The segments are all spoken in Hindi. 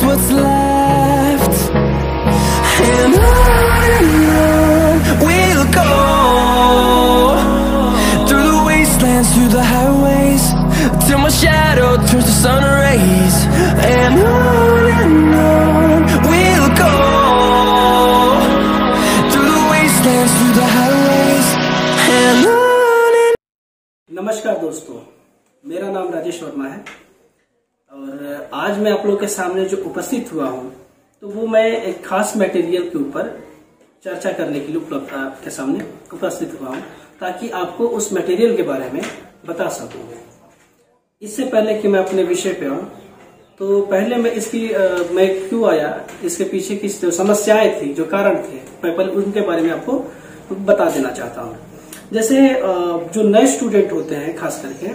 what's left. And on we'll go, through the wastelands, through the highways, till my shadow turns to sun rays. And on we'll go, through the wastelands, through the highways, and on. नमस्कार दोस्तों, मेरा नाम राजेश वर्मा है और आज मैं आप लोगों के सामने जो उपस्थित हुआ हूँ तो वो मैं एक खास मटेरियल के ऊपर चर्चा करने के लिए आपके सामने उपस्थित हुआ हूँ ताकि आपको उस मटेरियल के बारे में बता सकूँ। इससे पहले कि मैं अपने विषय पे आऊँ तो पहले मैं मैं क्यों आया, इसके पीछे की जो समस्याएं थी, जो कारण थे, मैं पहले उनके बारे में आपको बता देना चाहता हूँ। जैसे जो नए स्टूडेंट होते हैं खास करके,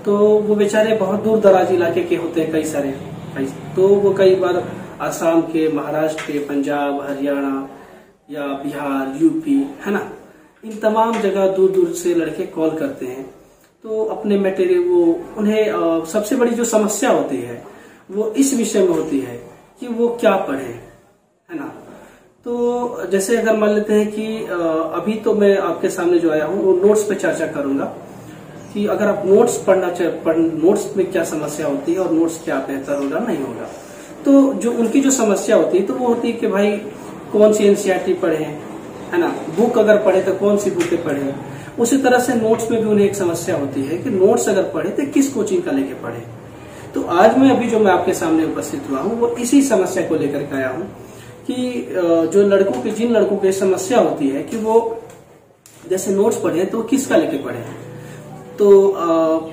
तो वो बेचारे बहुत दूर दराज इलाके के होते हैं, कई सारे, तो वो कई बार आसाम के, महाराष्ट्र के, पंजाब, हरियाणा या बिहार, यूपी, है ना, इन तमाम जगह दूर दूर से लड़के कॉल करते हैं। तो अपने मटेरियल वो उन्हें सबसे बड़ी जो समस्या होती है वो इस विषय में होती है कि वो क्या पढ़े, है ना। तो जैसे अगर मान लेते हैं कि अभी तो मैं आपके सामने जो आया हूँ वो नोट्स पे चर्चा करूंगा कि अगर आप नोट्स नोट्स में क्या समस्या होती है और नोट्स क्या बेहतर होगा, नहीं होगा। तो जो उनकी जो समस्या होती है तो वो होती है कि भाई कौन सी एनसीईआरटी पढ़े, है ना, बुक अगर पढ़े तो कौन सी बुकें पढ़े। उसी तरह से नोट्स में भी उन्हें एक समस्या होती है कि नोट्स अगर पढ़े तो किस कोचिंग का लेके पढ़े। तो आज मैं अभी जो मैं आपके सामने उपस्थित हुआ हूँ वो इसी समस्या को लेकर के आया हूँ कि जो जिन लड़कों की समस्या होती है कि वो जैसे नोट्स पढ़े तो किसका लेके पढ़े। तो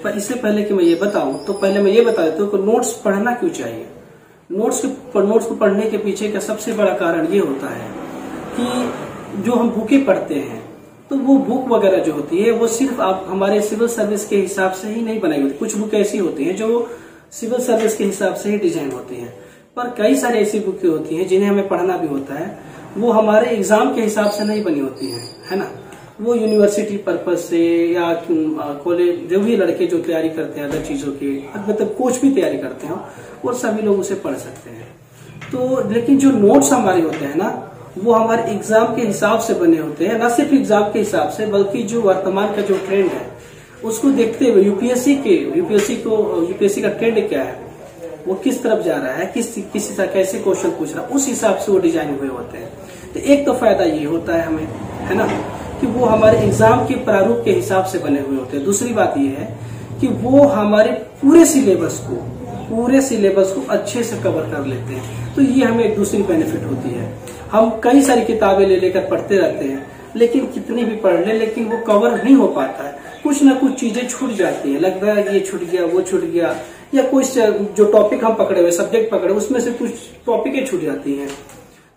इससे पहले कि मैं ये बताऊं तो पहले मैं ये बता देता हूँ कि नोट्स पढ़ना क्यों चाहिए। नोट्स को पढ़ने के पीछे का सबसे बड़ा कारण ये होता है कि जो हम बुकें पढ़ते हैं तो वो बुक वगैरह जो होती है वो सिर्फ आप हमारे सिविल सर्विस के हिसाब से ही नहीं बनाई होती। कुछ बुक ऐसी होती हैं जो सिविल सर्विस के हिसाब से ही डिजाइन होती हैं, पर कई सारी ऐसी बुकें होती हैं जिन्हें हमें पढ़ना भी होता है, वो हमारे एग्जाम के हिसाब से नहीं बनी होती हैं, है ना। वो यूनिवर्सिटी पर्पज से या कॉलेज, जो भी लड़के जो तैयारी करते हैं अदर चीजों की, मतलब कोच भी तैयारी करते हैं, वो सभी लोग उसे पढ़ सकते हैं। तो लेकिन जो नोट्स हमारे होते हैं ना, वो हमारे एग्जाम के हिसाब से बने होते हैं, न सिर्फ एग्जाम के हिसाब से बल्कि जो वर्तमान का जो ट्रेंड है उसको देखते हुए यूपीएससी का ट्रेंड क्या है, वो किस तरफ जा रहा है, किस कैसे क्वेश्चन पूछ रहा है, उस हिसाब से वो डिजाइन हुए होते हैं। तो एक तो फायदा ये होता है हमें, है ना, कि वो हमारे एग्जाम के प्रारूप के हिसाब से बने हुए होते हैं। दूसरी बात ये है कि वो हमारे पूरे सिलेबस को अच्छे से कवर कर लेते हैं। तो ये हमें एक दूसरी बेनिफिट होती है। हम कई सारी किताबें ले लेकर पढ़ते रहते हैं, लेकिन कितनी भी पढ़ ले लेकिन वो कवर नहीं हो पाता है। कुछ ना कुछ चीजें छूट जाती है, लगता है ये छूट गया, वो छूट गया, या कोई जो टॉपिक हम पकड़े हुए, सब्जेक्ट पकड़े, उसमें से कुछ टॉपिकें छूट जाती हैं,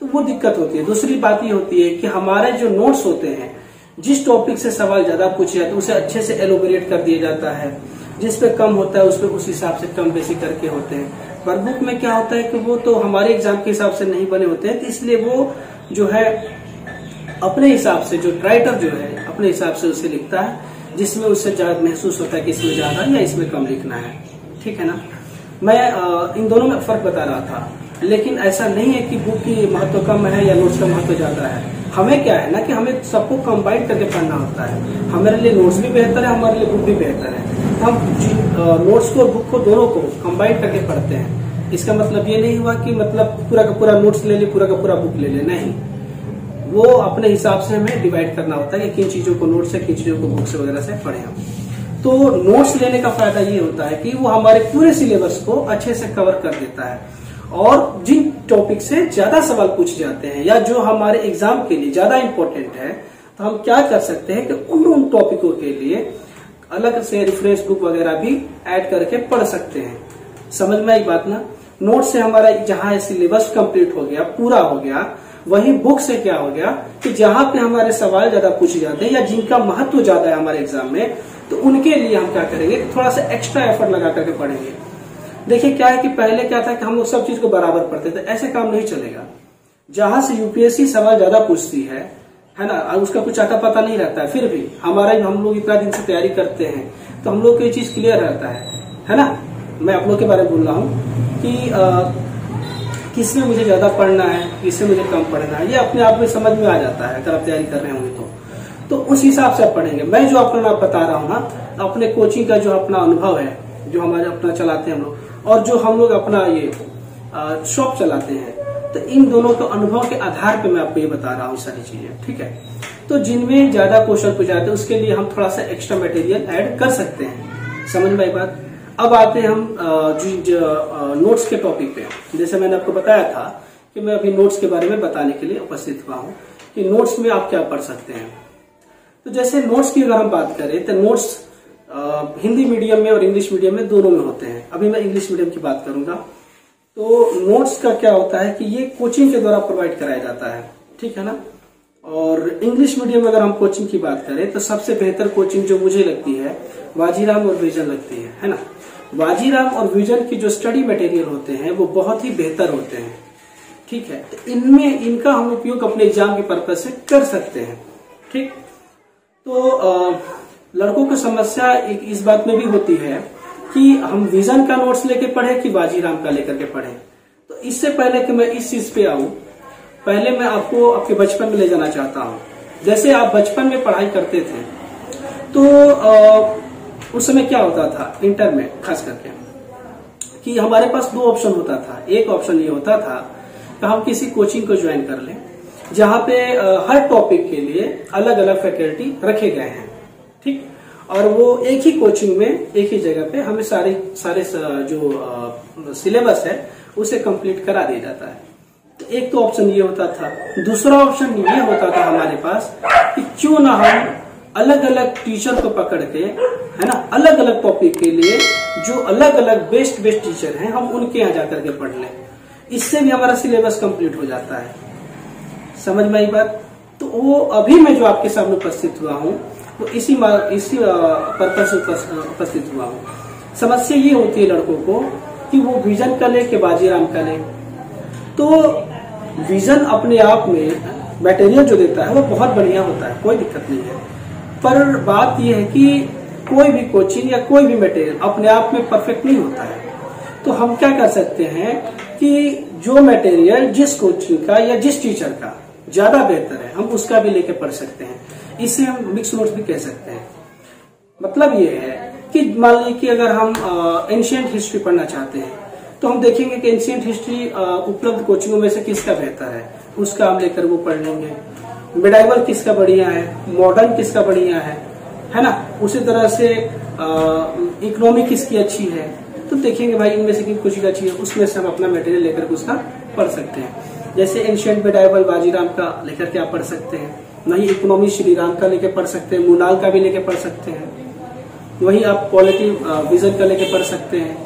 तो वो दिक्कत होती है। दूसरी बात ये होती है कि हमारे जो नोट्स होते हैं, जिस टॉपिक से सवाल ज्यादा पूछे जाते हैं उसे अच्छे से एलोबरेट कर दिया जाता है, जिस पे कम होता है उस पे उस हिसाब से कम बेसी करके होते हैं। पर बुक में क्या होता है कि वो तो हमारे एग्जाम के हिसाब से नहीं बने होते हैं, तो इसलिए वो जो है अपने हिसाब से, जो राइटर जो है अपने हिसाब से उसे लिखता है, जिसमें उससे ज्यादा महसूस होता है कि इसमें ज्यादा या इसमें कम लिखना है, ठीक है ना। मैं इन दोनों में फर्क बता रहा था, लेकिन ऐसा नहीं है कि बुक की महत्व कम है या नोट्स का महत्व ज्यादा है। हमें क्या है ना कि हमें सबको कंबाइन करके पढ़ना होता है। हमारे लिए नोट्स भी बेहतर है, हमारे लिए बुक भी बेहतर है। हम नोट्स को और बुक को दोनों को कंबाइन करके पढ़ते हैं। इसका मतलब ये नहीं हुआ कि मतलब पूरा का पूरा नोट्स ले ले, पूरा का पूरा बुक ले ले, नहीं। वो अपने हिसाब से हमें डिवाइड करना होता है कि किन चीजों को नोट्स से, किन चीजों को बुक से वगैरह से पढ़े हम। तो नोट्स लेने का फायदा ये होता है कि वो हमारे पूरे सिलेबस को अच्छे से कवर कर देता है, और जिन टॉपिक से ज्यादा सवाल पूछे जाते हैं या जो हमारे एग्जाम के लिए ज्यादा इंपॉर्टेंट है, तो हम क्या कर सकते हैं कि उन टॉपिकों के लिए अलग से रेफरेंस बुक वगैरह भी ऐड करके पढ़ सकते हैं। समझ में आई बात ना। नोट से हमारा जहां सिलेबस कंप्लीट हो गया, पूरा हो गया, वही बुक से क्या हो गया कि जहां पे हमारे सवाल ज्यादा पूछे जाते हैं या जिनका महत्व ज्यादा है हमारे एग्जाम में, तो उनके लिए हम क्या करेंगे, थोड़ा सा एक्स्ट्रा एफर्ट लगा करके पढ़ेंगे। देखिए क्या है कि पहले क्या था कि हम लोग सब चीज को बराबर पढ़ते थे, ऐसे काम नहीं चलेगा। जहां से यूपीएससी सवाल ज्यादा पूछती है ना, उसका कुछ आता पता नहीं रहता है, फिर भी हम लोग इतना दिन से तैयारी करते हैं तो हम लोग को ये चीज क्लियर रहता है ना। मैं आप लोग के बारे में बोल रहा हूँ कि किसमें मुझे ज्यादा पढ़ना है, किसमें मुझे कम पढ़ना है, ये अपने आप में समझ में आ जाता है अगर आप तैयारी कर रहे होंगे तो उस हिसाब से आप पढ़ेंगे। मैं जो अपना बता रहा हूँ ना, अपने कोचिंग का जो अपना अनुभव है, जो हमारे अपना चलाते हैं हम लोग, और जो हम लोग अपना ये शॉप चलाते हैं, तो इन दोनों के अनुभव के आधार पे मैं आपको ये बता रहा हूँ सारी चीजें, ठीक है। तो जिनमें ज्यादा क्वेश्चन पूछ जाते हैं उसके लिए हम थोड़ा सा एक्स्ट्रा मटेरियल ऐड कर सकते हैं, समझ में आई बात। अब आते हैं हम नोट्स के टॉपिक पे। जैसे मैंने आपको बताया था कि मैं अभी नोट्स के बारे में बताने के लिए उपस्थित हुआ हूँ कि नोट्स में आप क्या पढ़ सकते हैं। तो जैसे नोट्स की अगर हम बात करें तो नोट्स हिंदी मीडियम में और इंग्लिश मीडियम में दोनों में होते हैं। अभी मैं इंग्लिश मीडियम की बात करूंगा। तो नोट्स का क्या होता है कि ये कोचिंग के द्वारा प्रोवाइड कराया जाता है, ठीक है ना। और इंग्लिश मीडियम में अगर हम कोचिंग की बात करें तो सबसे बेहतर कोचिंग जो मुझे लगती है वाजीराम और विजन लगती है ना। वाजीराम और विजन की जो स्टडी मटेरियल होते हैं वो बहुत ही बेहतर होते हैं, ठीक है। तो इनमें इनका हम उपयोग अपने एग्जाम के पर्पज से कर सकते हैं, ठीक। तो लड़कों की समस्या इस बात में भी होती है कि हम विजन का नोट्स लेके पढ़े कि वाजीराम का लेकर के पढ़े। तो इससे पहले कि मैं इस चीज पे आऊं, पहले मैं आपको आपके बचपन में ले जाना चाहता हूं। जैसे आप बचपन में पढ़ाई करते थे तो उस समय क्या होता था इंटर में खास करके कि हमारे पास दो ऑप्शन होता था। एक ऑप्शन ये होता था कि हम किसी कोचिंग को ज्वाइन कर लें जहां पे हर टॉपिक के लिए अलग अलग फैकल्टी रखे गए हैं, ठीक। और वो एक ही कोचिंग में एक ही जगह पे हमें सारे जो सिलेबस है उसे कंप्लीट करा दिया जाता है। तो एक तो ऑप्शन ये होता था। दूसरा ऑप्शन ये होता था हमारे पास कि क्यों ना हम अलग अलग टीचर को पकड़ के, है ना, अलग अलग टॉपिक के लिए जो अलग अलग बेस्ट टीचर हैं हम उनके यहाँ जाकर के पढ़ लें। इससे भी हमारा सिलेबस कंप्लीट हो जाता है, समझ में आई बात। तो वो अभी मैं जो आपके सामने उपस्थित हुआ हूँ वो इसी पर्पज से उपस्थित हुआ हूँ। समस्या ये होती है लड़कों को कि वो विजन का ले कि वाजीराम का ले। तो विजन अपने आप में मटेरियल जो देता है वो बहुत बढ़िया होता है, कोई दिक्कत नहीं है। पर बात यह है कि कोई भी कोचिंग या कोई भी मटेरियल अपने आप में परफेक्ट नहीं होता है। तो हम क्या कर सकते हैं कि जो मटेरियल जिस कोचिंग का या जिस टीचर का ज्यादा बेहतर है हम उसका भी लेके पढ़ सकते हैं। इसे हम मिक्स नोट्स भी कह सकते हैं। मतलब ये है कि मान लीजिए कि अगर हम एंशिएंट हिस्ट्री पढ़ना चाहते हैं तो हम देखेंगे कि एंशिएंट हिस्ट्री उपलब्ध कोचिंगों में से किसका बेहतर है, उसका हम लेकर वो पढ़ लेंगे। मिडाइवल किसका बढ़िया है, मॉडर्न किसका बढ़िया है ना। उसी तरह से इकोनॉमी किसकी अच्छी है, तो देखेंगे भाई इनमें से कुछ अच्छी है, उसमें से हम अपना मटेरियल लेकर के उसका पढ़ सकते हैं। जैसे एंशिएंट मिडाइवल वाजीराम का लेकर के आप पढ़ सकते हैं, वही इकोनॉमी श्री राम का लेके पढ़ सकते हैं, मुनाल का भी लेके पढ़ सकते हैं। वही आप पॉलिटी विजन का लेके पढ़ सकते हैं,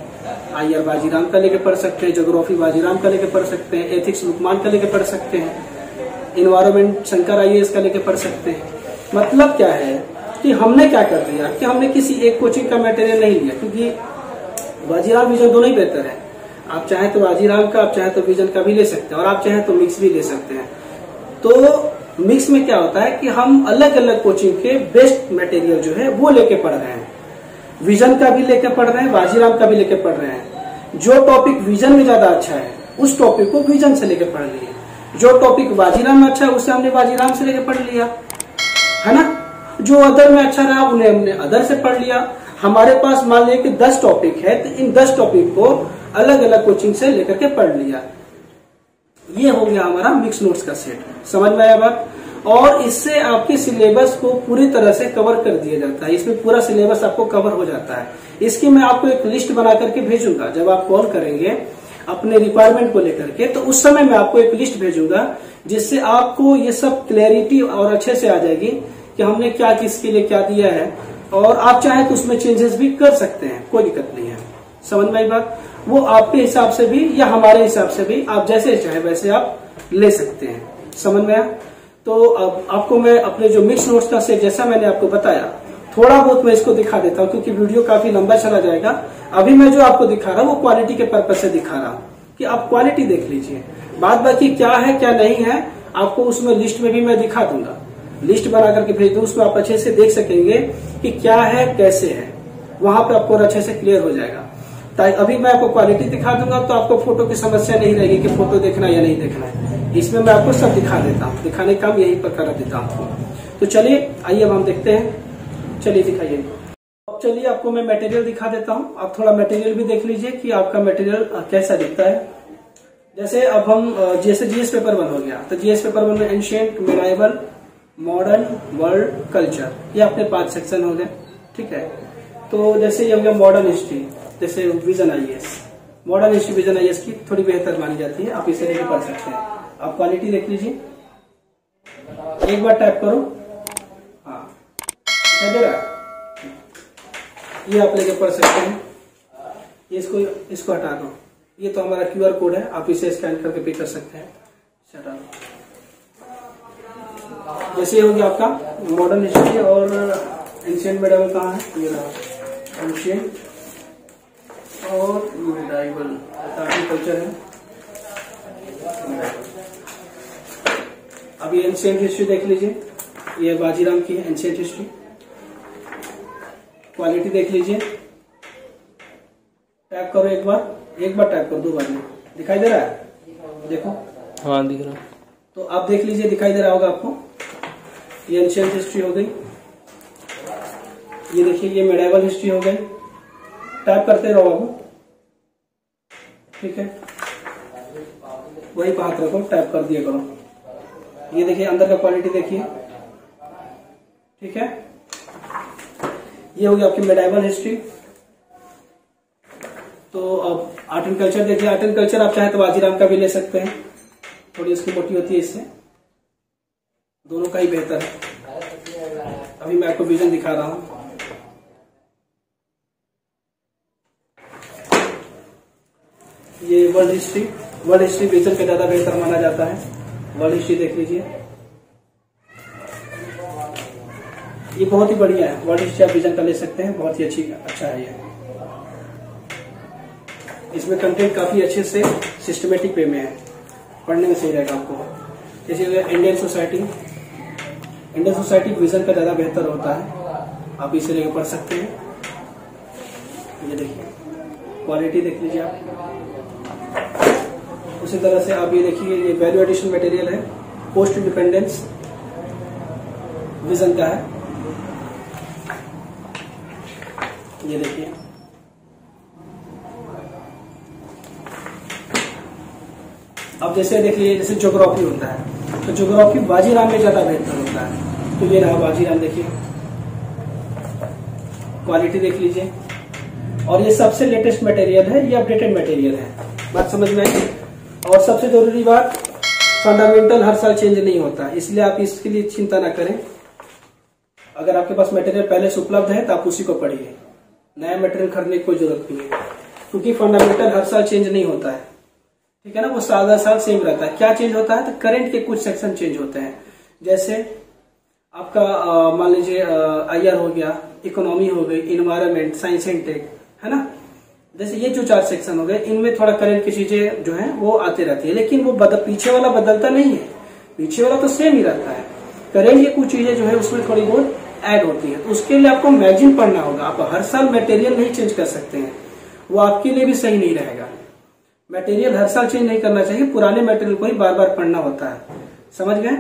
आईआर वाजीराम का लेके पढ़ सकते हैं, ज्योग्राफी वाजीराम का लेके पढ़ सकते हैं, एथिक्स लुकमान का लेके पढ़ सकते हैं, इन्वायरमेंट शंकर आईएएस का लेके पढ़ सकते हैं। मतलब क्या है कि हमने क्या कर दिया कि हमने किसी एक कोचिंग का मटेरियल नहीं लिया, क्योंकि वाजीराम विजन दोनों ही बेहतर है। आप चाहे तो वाजीराम का, आप चाहे तो विजन का भी ले सकते हैं, और आप चाहे तो मिक्स भी ले सकते हैं। तो मिक्स में क्या होता है कि हम अलग अलग कोचिंग के बेस्ट मटेरियल जो है वो लेके पढ़ रहे हैं। विजन का भी लेके पढ़ रहे हैं, वाजीराम का भी लेके पढ़ रहे हैं। जो टॉपिक विजन में ज्यादा अच्छा है उस टॉपिक को विजन से लेके पढ़ लिए, जो टॉपिक वाजीराम में अच्छा है उसे हमने वाजीराम से लेके पढ़ लिया, है ना। जो अदर में अच्छा रहा उन्हें हमने अदर से पढ़ लिया। हमारे पास मान लिया कि 10 टॉपिक है तो इन 10 टॉपिक को अलग अलग कोचिंग से लेकर के पढ़ लिया। ये हो गया हमारा मिक्स नोट्स का सेट, समझ में आया बात। और इससे आपके सिलेबस को पूरी तरह से कवर कर दिया जाता है। इसमें पूरा सिलेबस आपको कवर हो जाता है। इसकी मैं आपको एक लिस्ट बना करके भेजूंगा। जब आप कॉल करेंगे अपने रिक्वायरमेंट को लेकर के, तो उस समय मैं आपको एक लिस्ट भेजूंगा जिससे आपको ये सब क्लैरिटी और अच्छे से आ जाएगी कि हमने क्या किसके लिए क्या दिया है। और आप चाहे तो उसमें चेंजेस भी कर सकते हैं, कोई दिक्कत नहीं है। समझ में आई बात। वो आपके हिसाब से भी या हमारे हिसाब से भी आप जैसे चाहे वैसे आप ले सकते हैं, समझ में आया। तो अब आपको मैं अपने जो मिक्स नोट्स का सेट जैसा मैंने आपको बताया थोड़ा बहुत मैं इसको दिखा देता हूँ, क्योंकि वीडियो काफी लंबा चला जाएगा। अभी मैं जो आपको दिखा रहा हूँ वो क्वालिटी के पर्पज से दिखा रहा हूँ कि आप क्वालिटी देख लीजिए। बाद बाकी क्या है क्या नहीं है आपको उसमें लिस्ट में भी मैं दिखा दूंगा। लिस्ट बना करके भेज दूं, उसमें आप अच्छे से देख सकेंगे कि क्या है कैसे है, वहां पे आपको अच्छे से क्लियर हो जाएगा। अभी मैं आपको क्वालिटी दिखा दूंगा तो आपको फोटो की समस्या नहीं रहेगी कि फोटो देखना या नहीं देखना है। इसमें मैं आपको सब दिखा देता हूँ, दिखाने का काम यही पर करा देता हूँ। तो चलिए आइए अब हम देखते हैं। चलिए दिखाइए। अब चलिए आपको मैं मटेरियल दिखा देता हूँ। आप थोड़ा मटेरियल भी देख लीजिए कि आपका मटेरियल कैसा दिखता है। जैसे अब हम जैसे जीएस पेपर 1 हो गया, तो जीएस पेपर 1 में ancient, medieval, modern, world, culture, ये अपने 5 सेक्शन हो गए। ठीक है। तो जैसे ये हो गया मॉडर्न हिस्ट्री, जैसे vision IAS, modern history vision IAS की थोड़ी बेहतर मानी जाती है, आप इसे लेकर पढ़ सकते हैं। आप क्वालिटी देख लीजिए, एक बार टाइप करो। हाँ, दे रहा है, ये आप लेके पढ़ सकते हैं। इसको हटा दो, ये तो हमारा क्यूआर कोड है, आप इसे स्कैन करके पे कर सकते हैं। हटा दो। जैसे हो गया आपका मॉडर्न हिस्ट्री और एंशिएंट मिडाइवल कहाँ है, ये रहा एंशिएंट और मिडाइवल, कल्चर है। अब ये एंशिएंट हिस्ट्री देख लीजिए, ये बाजीराम की है एंशिएंट हिस्ट्री। क्वालिटी देख लीजिए, टाइप करो एक बार टाइप करो, 2 बार में दिखाई दे रहा है, देखो। हाँ दिख रहा है। तो आप देख लीजिए, दिखाई दे रहा होगा आपको। ये एंशिएंट हिस्ट्री हो गई, ये देखिए ये मिडाइवल हिस्ट्री हो गई। टाइप करते रहो बाबू, ठीक है, वही पे हाथ रखो, टाइप कर दिया करो। ये देखिए अंदर का क्वालिटी देखिए, ठीक है। ये हो गया आपकी मिडाइवल हिस्ट्री। तो अब आर्ट एंड कल्चर देखिए, आर्ट एंड कल्चर आप चाहे तो बाजीराम का भी ले सकते हैं, थोड़ी इसकी मोटी होती है, इससे दोनों का ही बेहतर है। अभी मैं आपको विजन दिखा रहा हूं। ये वर्ल्ड हिस्ट्री विजन का ज्यादा बेहतर माना जाता है। वर्ल्ड हिस्ट्री देख लीजिए, ये बहुत ही बढ़िया है। वर्ल्ड हिस्ट्री आप विजन का ले सकते हैं, बहुत ही अच्छा है ये। इसमें कंटेंट काफी अच्छे से सिस्टमेटिक वे में है, पढ़ने में सही रहेगा आपको। जैसे इंडियन सोसाइटी विजन का ज्यादा बेहतर होता है, आप इसे लेकर पढ़ सकते हैं। ये देखिए क्वालिटी देख लीजिए आप। उसी तरह से आप ये देखिए, ये वैल्यू एडिशन मटेरियल है, पोस्ट इंडिपेंडेंस विजन का है। ये देखिए, अब जैसे देखिए, जैसे ज्योग्राफी होता है तो ज्योग्राफी बाजीराम में ज्यादा बेहतर होता है। तो ये रहा बाजीराम, देखिए क्वालिटी देख लीजिए। और ये सबसे लेटेस्ट मटेरियल है, ये अपडेटेड मटेरियल है, बात समझ में आई। और सबसे जरूरी बात, फंडामेंटल हर साल चेंज नहीं होता, इसलिए आप इसके लिए चिंता ना करें। अगर आपके पास मटेरियल पहले से उपलब्ध है तो आप उसी को पढ़िए, नया मटेरियल खरीदने की कोई जरूरत नहीं है, क्योंकि फंडामेंटल हर साल चेंज नहीं होता है। ठीक है ना, वो साल दर साल सेम रहता है। क्या चेंज होता है, तो करंट के कुछ सेक्शन चेंज होते हैं। जैसे आपका मान लीजिए आईआर हो गया, इकोनॉमी हो गई, इन्वायरमेंट, साइंस एंड टेक, है ना। जैसे ये जो 4 सेक्शन हो गए, इनमें थोड़ा करंट की चीजें जो है वो आती रहती है, लेकिन वो पीछे वाला बदलता नहीं है, पीछे वाला तो सेम ही रहता है। करंट की कुछ चीजें जो है उसमें थोड़ी बहुत ऐड होती है, तो उसके लिए आपको मैगजीन पढ़ना होगा। आप हर साल मटेरियल नहीं चेंज कर सकते हैं, वो आपके लिए भी सही नहीं रहेगा। मटेरियल हर साल चेंज नहीं करना चाहिए, पुराने मटेरियल को ही बार बार पढ़ना होता है, समझ गए।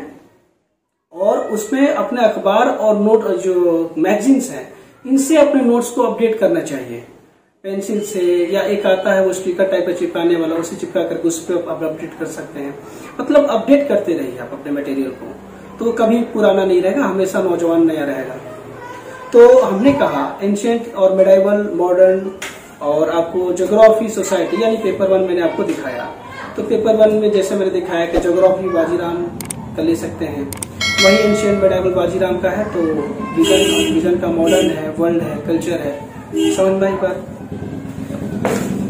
और उसमें अपने अखबार और नोट जो मैगजीन्स हैं, इनसे अपने नोट्स को अपडेट करना चाहिए, पेंसिल से, या एक आता है वो स्टिकर टाइप का चिपकाने वाला, उसे चिपका करके उस पर आप अपडेट कर सकते हैं। मतलब अपडेट करते रहिए आप अपने मटेरियल को, तो कभी पुराना नहीं रहेगा, हमेशा नौजवान नया रहेगा। तो हमने कहा एंशिएंट और मिडाइवल, मॉडर्न, और आपको ज्योग्राफी सोसाइटी यानी पेपर 1 मैंने आपको दिखाया। तो पेपर 1 में जैसे मैंने दिखाया कि ज्योग्राफी बाजीराम का ले सकते हैं, वही एंशिएंट मिडाइवल बाजीराम का है। तो विजन का मॉडर्न है, वर्ल्ड है, कल्चर है, समझ में आई बात।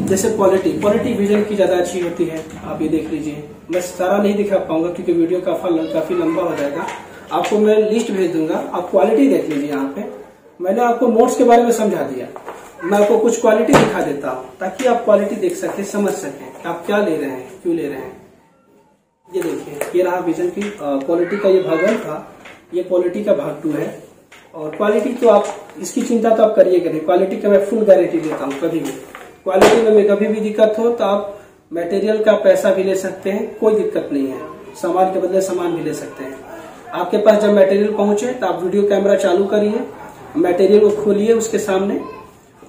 जैसे पॉलिटी विजन की ज्यादा अच्छी होती है, आप ये देख लीजिए। मैं सारा नहीं दिखा पाऊंगा क्योंकि वीडियो काफी लंबा हो जाएगा, आपको मैं लिस्ट भेज दूंगा, आप क्वालिटी देख लीजिए। यहाँ पे मैंने आपको नोट्स के बारे में समझा दिया, मैं आपको कुछ क्वालिटी दिखा देता हूँ ताकि आप क्वालिटी देख सके, समझ सके कि आप क्या ले रहे हैं, क्यों ले रहे हैं। ये देखिए, ये रहा विजन की क्वालिटी का ये भाग 1 था, ये क्वालिटी का भाग 2 है। और क्वालिटी तो आप इसकी चिंता तो आप करिए, क्वालिटी का मैं फुल गारंटी देता हूँ कभी भी। क्वालिटी में कभी भी दिक्कत हो तो आप मटेरियल का पैसा भी ले सकते हैं, कोई दिक्कत नहीं है। सामान के बदले सामान भी ले सकते हैं। आपके पास जब मटेरियल पहुंचे तो आप वीडियो कैमरा चालू करिए, मटेरियल को खोलिए उसके सामने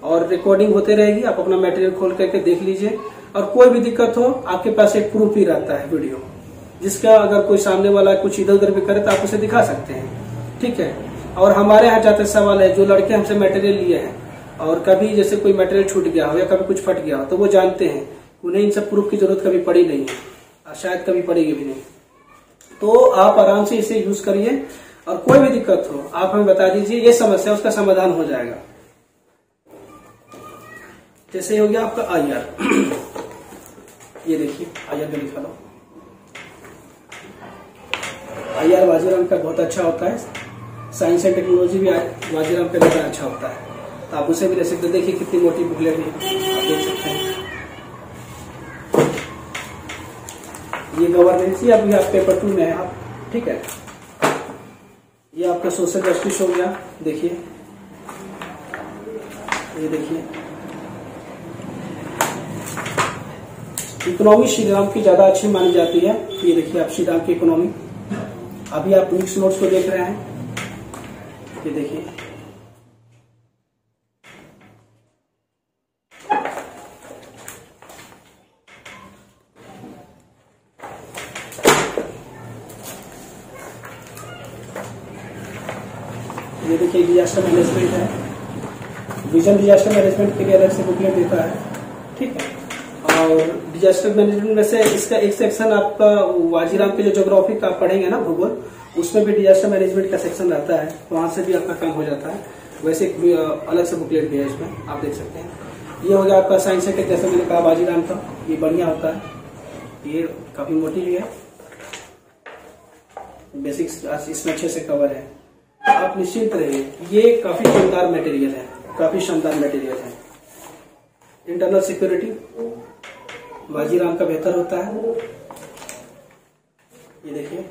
और रिकॉर्डिंग होते रहेगी। आप अपना मटेरियल खोल करके देख लीजिए और कोई भी दिक्कत हो आपके पास एक प्रूफ ही रहता है वीडियो, जिसका अगर कोई सामने वाला कुछ इधर उधर भी करे तो आप उसे दिखा सकते हैं, ठीक है। और हमारे यहाँ जाते सवाल है, जो लड़के हमसे मटेरियल लिए हैं और कभी जैसे कोई मटेरियल छूट गया हो या कभी कुछ फट गया हो तो वो जानते हैं, उन्हें इन सब प्रूफ की जरूरत कभी पड़ी नहीं है और शायद कभी पड़ेगी भी नहीं। तो आप आराम से इसे यूज करिए और कोई भी दिक्कत हो आप हमें बता दीजिए, ये समस्या उसका समाधान हो जाएगा। जैसे हो गया आपका IR ये देखिए IR का लिखा लो। IR वाजीराम का बहुत अच्छा होता है, साइंस एंड टेक्नोलॉजी भी वाजीराम का बहुत अच्छा होता है, तो आप उसे भी ले सकते हैं। देखिए कितनी मोटी बुकलेट है, आप देख सकते हैं। ये गवर्नेंस ही अभी आप पेपर 2 में है आप, ठीक है। ये आपका सोशल जस्टिस हो गया, देखिए ये देखिए। इकोनॉमी श्रीराम की ज्यादा अच्छी मानी जाती है। ये देखिए आप श्रीराम की इकोनॉमी, अभी आप मिक्स नोट्स को देख रहे हैं, ये देखिए। ये देखिए डिजास्टर मैनेजमेंट है, विजन डिजास्टर मैनेजमेंट के लिए अलग से बुकलेट देता है, ठीक है। और डिजास्टर मैनेजमेंट में से इसका एक सेक्शन आपका वाजीराम के जो ज्योग्राफी का पढ़ेंगे ना, भूगोल, उसमें भी डिजास्टर मैनेजमेंट का सेक्शन रहता है, वहां से भी आपका काम हो जाता है। वैसे अलग से बुकलेट भी है इसमें, आप देख सकते हैं। ये हो गया आपका साइंस एंड टेक, जैसे मैंने कहा वाजीराम का, ये बढ़िया होता है, ये काफी मोटी भी है, बेसिक्स इसमें अच्छे से कवर है, आप निश्चिंत रहिए। ये काफी शानदार मटेरियल है, काफी शानदार मटेरियल है। इंटरनल सिक्योरिटी वाजीराम का बेहतर होता है, ये देखिए।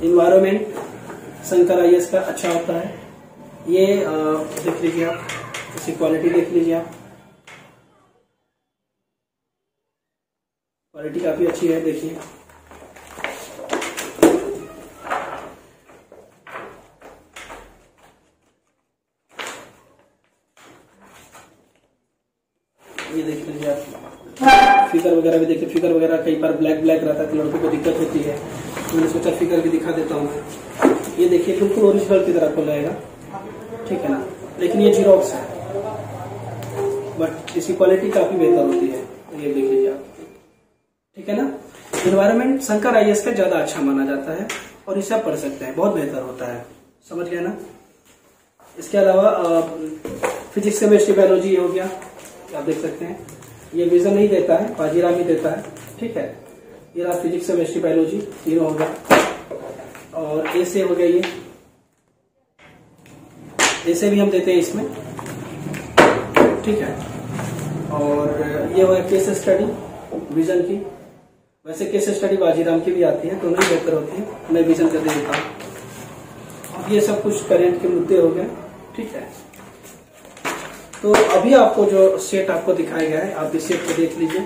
इन्वायरमेंट शंकर IAS का अच्छा होता है, ये देख लीजिए आप, इसकी क्वालिटी देख लीजिए आप, क्वालिटी काफी अच्छी है, देखिए। ये देख लीजिए आप, फिगर वगैरह भी देखिए। फिगर वगैरह कई बार ब्लैक रहता है तो लड़कों को दिक्कत होती है, तो मैंने सोचा फिगर भी दिखा देता हूँ। ये देखिए बिल्कुल ओरिजिनल की तरह खुल जाएगा, ठीक है ना, लेकिन ये जीरोक्स है, बट इसकी क्वालिटी काफी बेहतर होती है, ये देख लीजिए आप, ठीक है ना। एनवायरमेंट शंकर IAS का ज्यादा अच्छा माना जाता है और इसे आप पढ़ सकते हैं, बहुत बेहतर होता है, समझ गए ना। इसके अलावा फिजिक्स केमिस्ट्री बायोलॉजी हो गया, आप देख सकते हैं। ये विजन नहीं देता है, वाजीराम ही देता है, ठीक है। ये रहा फिजिक्स केमिस्ट्री बायोलॉजी, तीनों हो गया। और ऐसे हो गया, ये ऐसे भी हम देते हैं इसमें, ठीक है। और ये हो गया केस स्टडी विजन की। वैसे केस स्टडी वाजीराम की भी आती है, दोनों ही बेहतर होती है, मैं विजन कर देता हूँ। ये सब कुछ करेंट के मुद्दे हो गए, ठीक है। तो अभी आपको जो सेट आपको दिखाया गया है, आप इस सेट को देख लीजिए।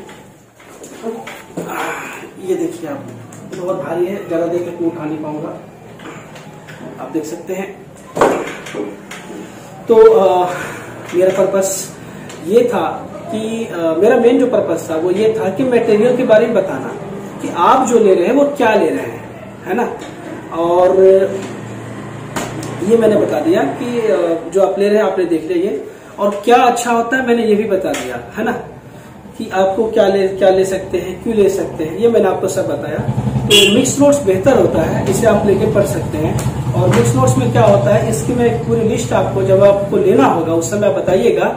ये देखिए आप, बहुत भारी है, ज्यादा देर तक उठा नहीं पाऊंगा, आप देख सकते हैं। तो मेरा पर्पस ये था कि मेरा मेन जो पर्पस था वो ये था कि मटेरियल के बारे में बताना कि आप जो ले रहे हैं वो क्या ले रहे हैं, है ना। और ये मैंने बता दिया कि जो आप ले रहे हैं आपने देख लिया ये, और क्या अच्छा होता है मैंने ये भी बता दिया, है ना, कि आपको क्या ले सकते हैं, क्यों ले सकते हैं, ये मैंने आपको सब बताया। तो मिक्स नोट्स बेहतर होता है, इसे आप लेके पढ़ सकते हैं। और मिक्स नोट्स में क्या होता है, इसकी मैं एक पूरी लिस्ट आपको जब आपको लेना होगा उस समय आप बताइएगा,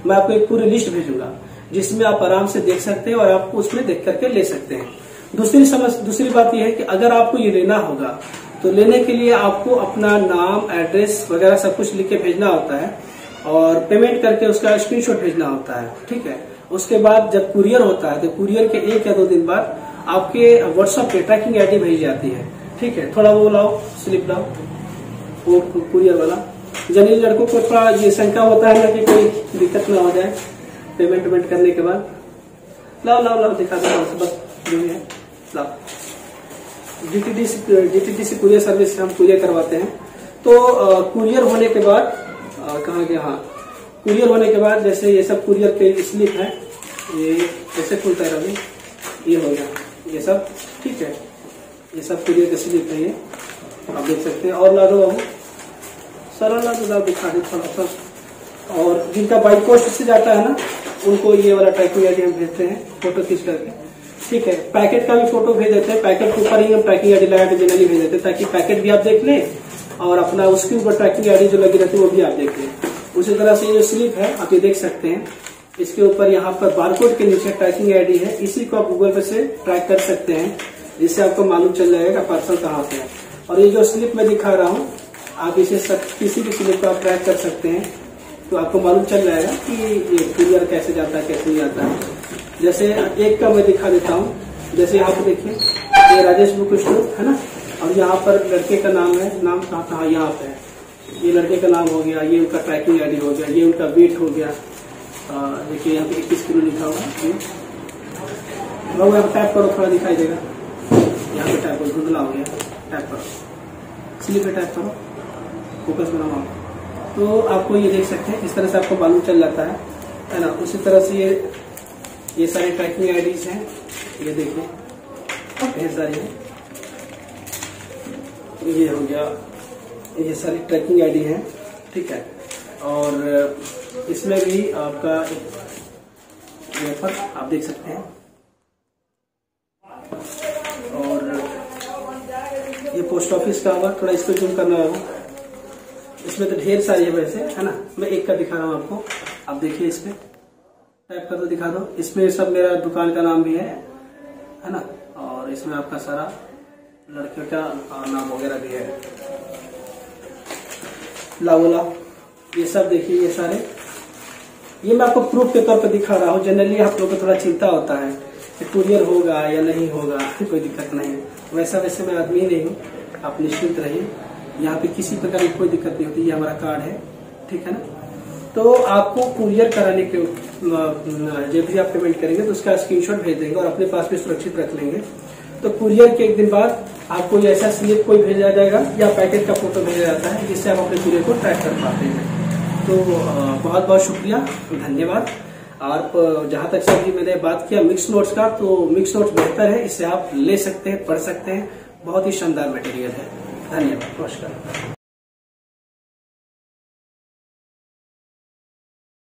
मैं आपको एक पूरी लिस्ट भेजूंगा जिसमें आप आराम से देख सकते हैं और आपको उसमें देख करके ले सकते हैं। दूसरी बात यह है कि अगर आपको ये लेना होगा तो लेने के लिए आपको अपना नाम, एड्रेस वगैरह सब कुछ लिख के भेजना होता है और पेमेंट करके उसका स्क्रीनशॉट भेजना होता है, ठीक है। उसके बाद जब कुरियर होता है तो कुरियर के 1 या 2 दिन बाद आपके व्हाट्सएप पे ट्रैकिंग ID भेजी जाती है, ठीक है। थोड़ा वो लाओ, स्लिप लाओ, वो कुरियर वाला, जनरली लड़कों को थोड़ा ये शंका होता है ना कि कोई दिक्कत ना हो जाए पेमेंट वेमेंट करने के बाद। लाओ दिखा दो बस जो है। लाओ DTDC कुरियर सर्विस हम कुरियर करवाते हैं। तो कुरियर होने के बाद कहाँ गया, हाँ, कुरियर होने के बाद जैसे ये सब कुरियर पे स्लिप है, ये कैसे खुलता है रवि, ये हो गया, ये सब ठीक है, ये सब कुरियर का स्लिप है, ये आप देख सकते हैं। और ला दो अब सारा ला दो, दिखा दे थोड़ा सा। और जिनका बाई पोस्ट से जाता है ना, उनको ये वाला ट्रैकिंग आईडी हम भेजते हैं फोटो खींच करके, ठीक है। पैकेट का भी फोटो भेज देते हैं, पैकेट के ऊपर ही हम ट्रैकिंग आईडी लगा के जनरली भेज देते हैं, ताकि पैकेट भी आप देख लें और अपना उसके ऊपर ट्रैकिंग आईडी जो लगी रहती है वो भी आप देख लें। उसी तरह से ये जो स्लिप है आप ये देख सकते हैं, इसके ऊपर यहाँ पर बारकोड के नीचे ट्रैकिंग आईडी है, इसी को आप गूगल पे से ट्रैक कर सकते हैं, जिससे आपको मालूम चल जाएगा पार्सल कहाँ पे है। और ये जो स्लिप मैं दिखा रहा हूँ, आप इसे किसी भी स्लिप को आप ट्रैक कर सकते हैं, तो आपको मालूम चल जाएगा कि ये कुरियर कैसे जाता है कैसे नहीं जाता है। जैसे एक का मैं दिखा देता हूँ, जैसे यहाँ पे देखिए ये राजेश बुक स्टोर है ना, और यहाँ पर लड़के का नाम है, नाम कहाँ यहाँ पे है, ये लड़के का नाम हो गया, ये उनका ट्रैकिंग आईडी हो गया, ये उनका वेट हो गया। देखिए यहाँ पे 21 किलो लिखा हुआ है। यहाँ टैप करो थोड़ा दिखाई देगा, यहाँ पे टैप करो, धुंधला हो गया, टैप करो, स्लिप पे टैप करो, फोकस बनाओ, तो आपको ये देख सकते हैं, इस तरह से आपको मालूम चल जाता है ना। उसी तरह से ये सारे ट्रैकिंग आईडीज हैं, ये देखिए ढेर सारी है, ये हो गया, ये सारी ट्रैकिंग आईडी है, ठीक है। और इसमें भी आपका रेफर आप देख सकते हैं, और ये पोस्ट ऑफिस का होगा, थोड़ा इसको जूम करना होगा, इसमें तो ढेर सारी है वैसे, है ना। मैं एक का दिखा रहा हूँ आपको, आप देखिए, इसमें टाइप कर दो, दिखा दो, इसमें सब मेरा दुकान का नाम भी है ना, और इसमें आपका सारा लड़कियों का नाम वगैरह भी है। लाओला ये सब देखिए, ये सारे, ये मैं आपको प्रूफ के तौर पर दिखा रहा हूँ। जनरली आप लोगों को थोड़ा चिंता होता है कि कुरियर होगा या नहीं होगा, कोई दिक्कत नहीं है, वैसे मैं आदमी नहीं हूँ, आप निश्चिंत रहिए, यहाँ पे किसी प्रकार की कोई दिक्कत नहीं होती। ये हमारा कार्ड है, ठीक है ना। तो आपको कुरियर कराने के जब भी आप पेमेंट करेंगे तो उसका स्क्रीनशॉट भेज देंगे और अपने पास भी सुरक्षित रख लेंगे। तो कुरियर के एक दिन बाद आपको ऐसा स्लिप कोई भेजा जाएगा या पैकेट का फोटो भेजा जाता है, जिससे आप अपने कुरियर को ट्रैक कर पाते हैं। तो बहुत बहुत शुक्रिया, धन्यवाद। आप जहां तक से भी मैंने बात किया मिक्स नोट्स का, तो मिक्स नोट्स बेहतर है, इससे आप ले सकते हैं, पढ़ सकते हैं, बहुत ही शानदार मटेरियल है। धन्यवाद, नमस्कार।